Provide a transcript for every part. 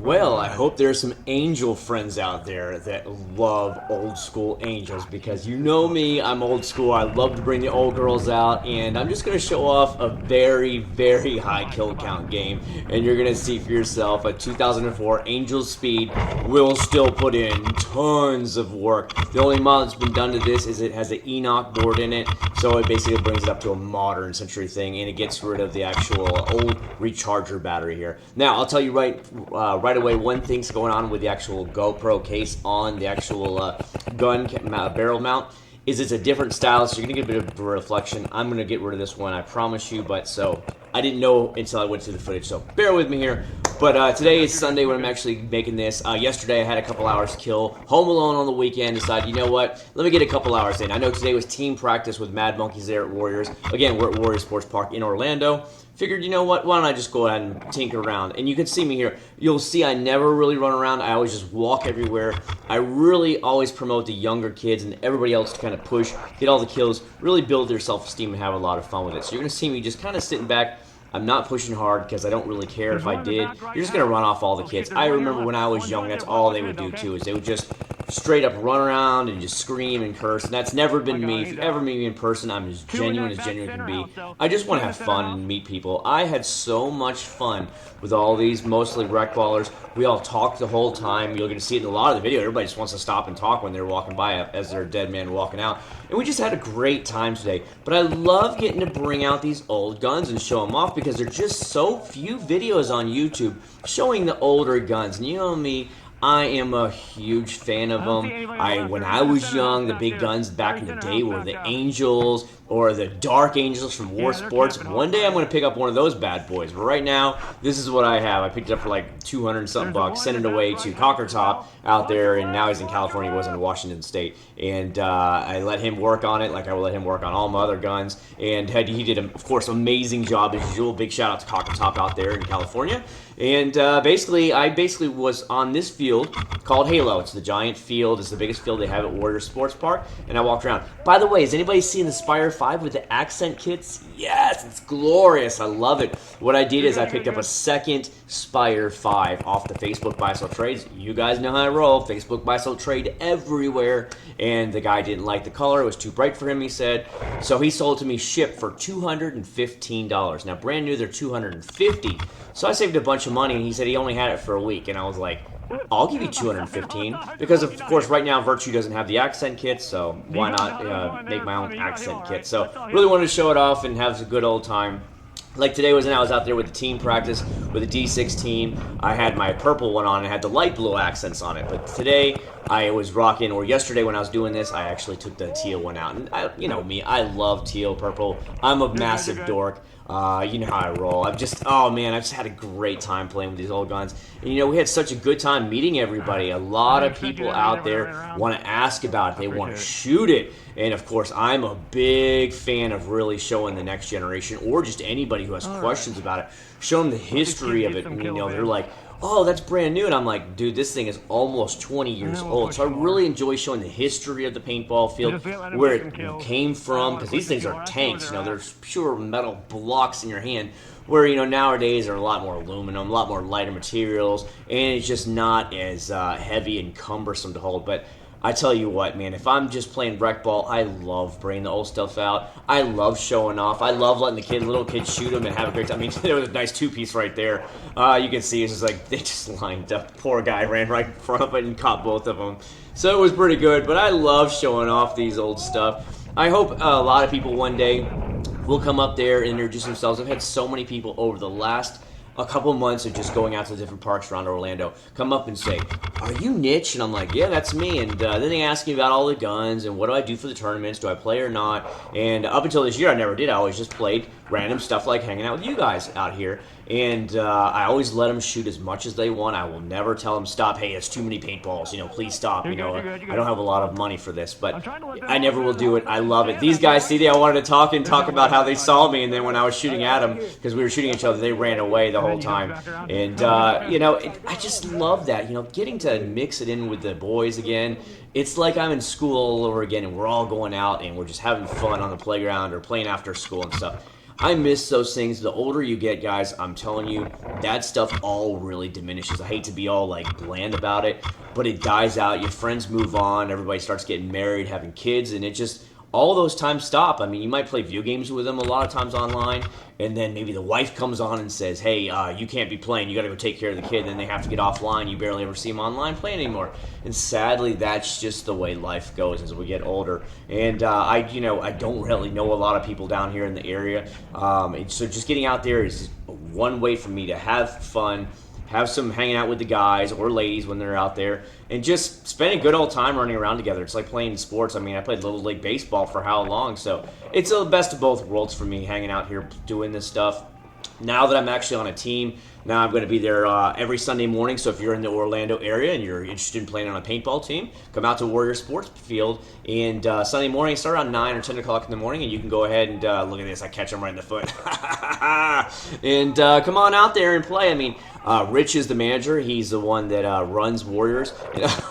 Well, I hope there's some angel friends out there that love old school angels because you know me, I'm old school. I love to bring the old girls out, and I'm just going to show off a very, very high kill count game. And you're going to see for yourself a 2004 Angel Speed will still put in tons of work. The only mod that's been done to this is it has an Enoch board in it, so it basically brings it up to a modern century thing, and it gets rid of the actual old recharger battery here. Now, I'll tell you right away, one thing's going on with the actual GoPro case on the actual gun barrel mount is it's a different style, so you're going to get a bit of a reflection. I'm going to get rid of this one, I promise you, but so I didn't know until I went to the footage, so bear with me here. But today is Sunday when I'm actually making this. Yesterday I had a couple hours kill. Home alone on the weekend, decided, you know what, let me get a couple hours in. I know today was team practice with Mad Monkeys there at Warriors. Again, we're at Warriors Sports Park in Orlando. Figured, you know what, why don't I just go ahead and tinker around. And you can see me here. You'll see I never really run around. I always just walk everywhere. I really always promote the younger kids and everybody else to kind of push, get all the kills, really build their self-esteem and have a lot of fun with it. So you're going to see me just kind of sitting back. I'm not pushing hard because I don't really care if I did. You're just going to run off all the kids. I remember when I was young, that's all they would do too, is they would just straight up run around and just scream and curse. And that's never been me. If you ever meet me in person, I'm as genuine can be. I just want to have fun and meet people. I had so much fun with all these, mostly rec ballers. We all talked the whole time. You're going to see it in a lot of the video. Everybody just wants to stop and talk when they're walking by as they're a dead man walking out. And we just had a great time today. But I love getting to bring out these old guns and show them off because there are just so few videos on YouTube showing the older guns. And you know me, I am a huge fan of them. When I was young, the big guns back in the day were the Angels or the Dark Angels from War Sports. One day I'm going to pick up one of those bad boys. But right now, this is what I have. I picked it up for like 200 and something bucks, sent it away to Cockertop out there, and now he's in California. He was in Washington State. And I let him work on it like I would let him work on all my other guns. And he did, of course, amazing job as usual. Big shout out to Cockertop out there in California. And I basically was on this field called Halo. It's the giant field. It's the biggest field they have at Warrior Sports Park. And I walked around. By the way, has anybody seen the Spire 5 with the accent kits? Yes, it's glorious. I love it. What I did is I picked up a second Spire 5 off the Facebook Buy Sell Trades. You guys know how I roll. Facebook Buy Sell Trade everywhere. And the guy didn't like the color. It was too bright for him, he said. So he sold to me shipped for $215. Now, brand new, they're $250. So I saved a bunch of money, and he said he only had it for a week. And I was like, I'll give you $215 because, of course, right now Virtue doesn't have the accent kit, so why not make my own accent kit? So really wanted to show it off and have a good old time. Like today I was out there with the team practice with the D6 team. I had my purple one on and had the light blue accents on it. But today I was rocking, or yesterday when I was doing this, I actually took the teal one out. And you know me, I love teal, purple. I'm a massive dork. You know how I roll. I've just had a great time playing with these old guns. And, we had such a good time meeting everybody. A lot of people out there want to ask about it. They want to shoot it. And, of course, I'm a big fan of really showing the next generation or just anybody who has questions about it, show them the history of it. And, they're like, oh, that's brand new. And I'm like, dude, this thing is almost 20 years old. So I really enjoy showing the history of the paintball field, where it came from, because these things are tanks. They're pure metal blocks in your hand, where, nowadays are a lot more aluminum, a lot more lighter materials, and it's just not as heavy and cumbersome to hold. But I tell you what, man, if I'm just playing rec ball, I love bringing the old stuff out. I love showing off. I love letting the little kids shoot them and have a great time. I mean, there was a nice two-piece right there. You can see it's just like they just lined up. Poor guy ran right in front of it and caught both of them. So it was pretty good, but I love showing off these old stuff. I hope a lot of people one day will come up there and introduce themselves. I've had so many people over the last a couple months of just going out to the different parks around Orlando come up and say, are you Niche? And I'm like, yeah, that's me. And then they ask me about all the guns and what do I do for the tournaments, do I play or not. And up until this year I never did. I always just played random stuff like hanging out with you guys out here. And I always let them shoot as much as they want. I will never tell them stop. Hey, it's too many paintballs. Please stop. I don't have a lot of money for this, but I never will do it. I love it. These guys, see, I wanted to talk about how they saw me, and then when I was shooting at them, because we were shooting each other, they ran away the whole time. And I just love that. Getting to mix it in with the boys again. It's like I'm in school all over again, and we're all going out and we're just having fun on the playground or playing after school and stuff. I miss those things. The older you get, guys, I'm telling you, that stuff all really diminishes. I hate to be all like bland about it, but it dies out. Your friends move on, everybody starts getting married, having kids, and it just, all those times stop. I mean, you might play video games with them a lot of times online, and then maybe the wife comes on and says, hey, you can't be playing, you got to go take care of the kid, and then they have to get offline. You barely ever see them online playing anymore. And sadly, that's just the way life goes as we get older. And I don't really know a lot of people down here in the area, and so just getting out there is one way for me to have fun, have some hanging out with the guys or ladies when they're out there, and just spend a good old time running around together. It's like playing sports. I mean, I played Little League Baseball for how long, so it's the best of both worlds for me, hanging out here doing this stuff. Now that I'm actually on a team, now I'm going to be there every Sunday morning. So if you're in the Orlando area and you're interested in playing on a paintball team, come out to Warrior Sports Field. And Sunday morning, start around 9 or 10 o'clock in the morning, and you can go ahead and look at this. I catch them right in the foot. And come on out there and play. I mean, Rich is the manager. He's the one that runs Warriors.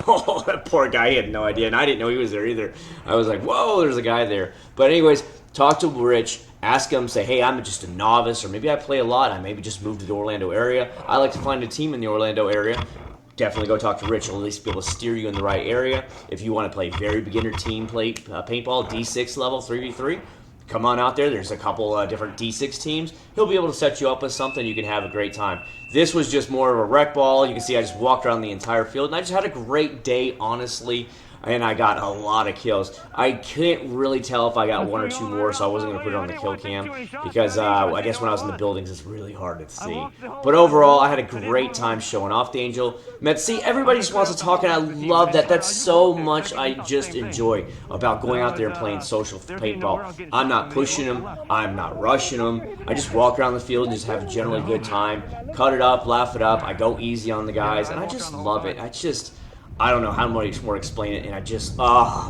Oh, that poor guy, he had no idea, and I didn't know he was there either. I was like, whoa, there's a guy there. But anyways, talk to Rich. Ask him, say, hey, I'm just a novice, or maybe I play a lot. I maybe just moved to the Orlando area. I like to find a team in the Orlando area. Definitely go talk to Rich. He'll at least be able to steer you in the right area. If you want to play very beginner team play paintball, D6 level, 3v3, come on out there. There's a couple different D6 teams. He'll be able to set you up with something. You can have a great time. This was just more of a rec ball. You can see I just walked around the entire field, and I just had a great day, honestly. And I got a lot of kills. I can't really tell if I got one or two more, so I wasn't going to put it on the kill cam because I guess when I was in the buildings, it's really hard to see. But overall, I had a great time showing off the Angel. See, everybody just wants to talk, and I love that. That's so much I just enjoy about going out there and playing social paintball. I'm not pushing them. I'm not rushing them. I just walk around the field and just have a generally good time. Cut it up, laugh it up. I go easy on the guys, and I just love it. I don't know how much more to explain it, and I just,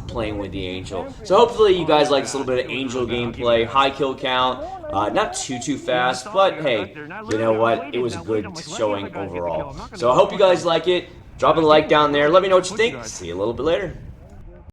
playing with the Angel. So hopefully you guys like this little bit of Angel gameplay, high kill count, not too fast, but hey, you know what, it was a good showing overall. So I hope you guys like it. Drop a like down there, let me know what you think. See you a little bit later.